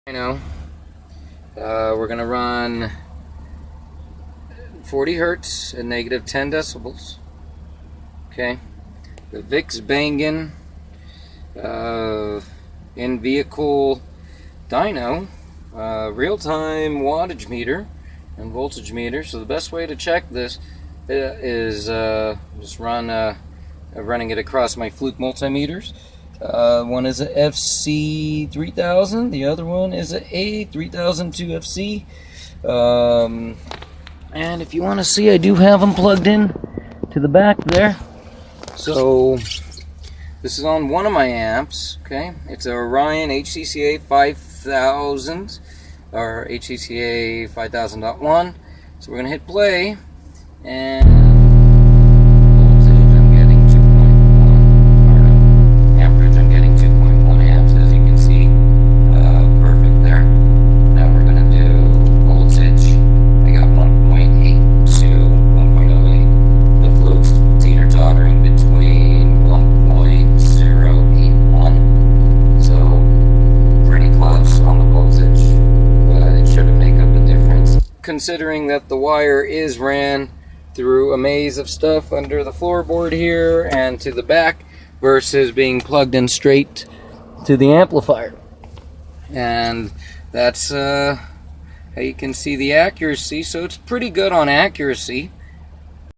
DYNO. We're going to run 40 hertz at negative 10 decibels. Okay. The ViX BanGin in-vehicle DYNO real-time wattage meter and voltage meter. So the best way to check this is just running it across my Fluke Multimeters. One is a FC3000, the other one is a A3002 FC. And if you want to see, I do have them plugged in to the back there. So this is on one of my amps. Okay, it's a Orion HCCA 5000 or HCCA 5000.1. So we're gonna hit play, and voltage I'm getting 2.1, or amperage I'm getting 2.1 amps, as you can see. Perfect there. Now we're gonna do voltage. I got 1.8 to 1.08. The Fluke's teeter-tottering between 1.081. So pretty close on the voltage, but it shouldn't make up a difference, considering that the wire is ran through a maze of stuff under the floorboard here and to the back versus being plugged in straight to the amplifier. And that's how you can see the accuracy. So it's pretty good on accuracy.